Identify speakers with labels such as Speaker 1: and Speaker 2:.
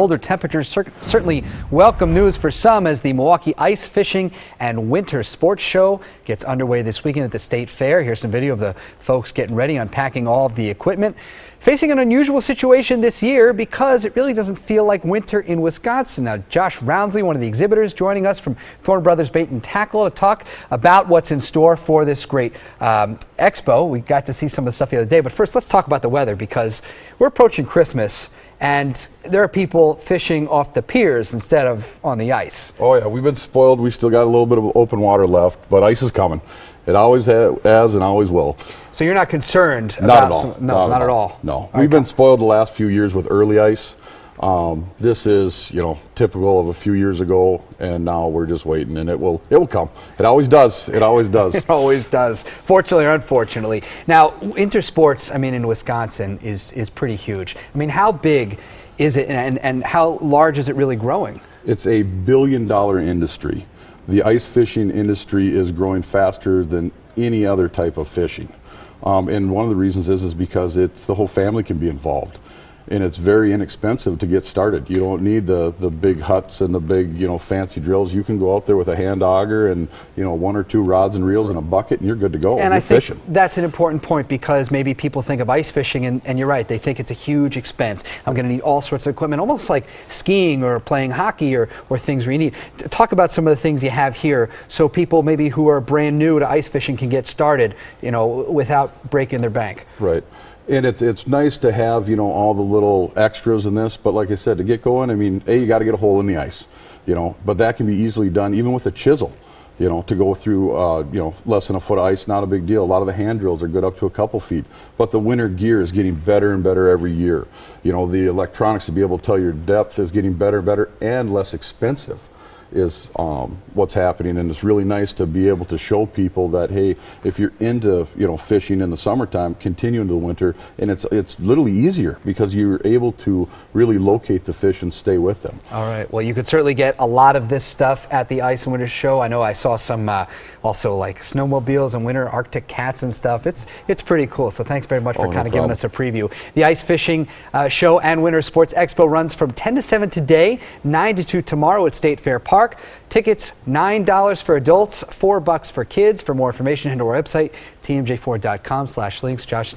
Speaker 1: Colder temperatures certainly welcome news for some as the Milwaukee Ice Fishing and Winter Sports Show gets underway this weekend at the State Fair. Here's some video of the folks getting ready, unpacking all of the equipment. Facing an unusual situation this year because it really doesn't feel like winter in Wisconsin. Now, Josh Roundsley, one of the exhibitors, joining us from Thorne Brothers Bait and Tackle to talk about what's in store for this great expo. We got to see some of the stuff the other day, but first let's talk about the weather because we're approaching Christmas and there are people fishing off the piers instead of on the ice.
Speaker 2: Oh yeah, we've been spoiled. We still got a little bit of open water left, but ice is coming. It always has and always will.
Speaker 1: So you're not concerned
Speaker 2: not
Speaker 1: about
Speaker 2: at all.
Speaker 1: Not at all.
Speaker 2: No, we've been spoiled the last few years with early ice. This is, typical of a few years ago, and now we're just waiting, and it will come. It always does. It always does.
Speaker 1: It always does, fortunately or unfortunately. Now, winter sports, in Wisconsin is pretty huge. How big is it, and how large is it really growing?
Speaker 2: It's a billion-dollar industry. The ice fishing industry is growing faster than any other type of fishing. And one of the reasons is because the whole family can be involved. And it's very inexpensive to get started. You don't need the big huts and the big, fancy drills. You can go out there with a hand auger and, one or two rods and reels and a bucket, and you're good to go.
Speaker 1: And
Speaker 2: you're
Speaker 1: I think
Speaker 2: fishing.
Speaker 1: That's an important point because maybe people think of ice fishing, and you're right, they think it's a huge expense. I'm going to need all sorts of equipment, almost like skiing or playing hockey or things where you need. Talk about some of the things you have here so people maybe who are brand new to ice fishing can get started, without breaking their bank.
Speaker 2: Right. And it's nice to have, all the little extras in this, but like I said, to get going, you got to get a hole in the ice, but that can be easily done even with a chisel, to go through, less than a foot of ice, not a big deal. A lot of the hand drills are good up to a couple feet, but the winter gear is getting better and better every year. The electronics to be able to tell your depth is getting better and better and less expensive is what's happening, and it's really nice to be able to show people that, hey, if you're into fishing in the summertime, continue into the winter, and it's literally easier because you're able to really locate the fish and stay with them.
Speaker 1: All right, well, you could certainly get a lot of this stuff at the Ice and Winter Show. I know I saw some also like snowmobiles and winter Arctic cats and stuff. It's pretty cool, so thanks very much for kind of giving us a preview. The Ice Fishing Show and Winter Sports Expo runs from 10 to 7 today, 9 to 2 tomorrow at State Fair Park. Tickets $9 for adults, $4 for kids. For more information, head to our website, tmj4.com/links. Josh,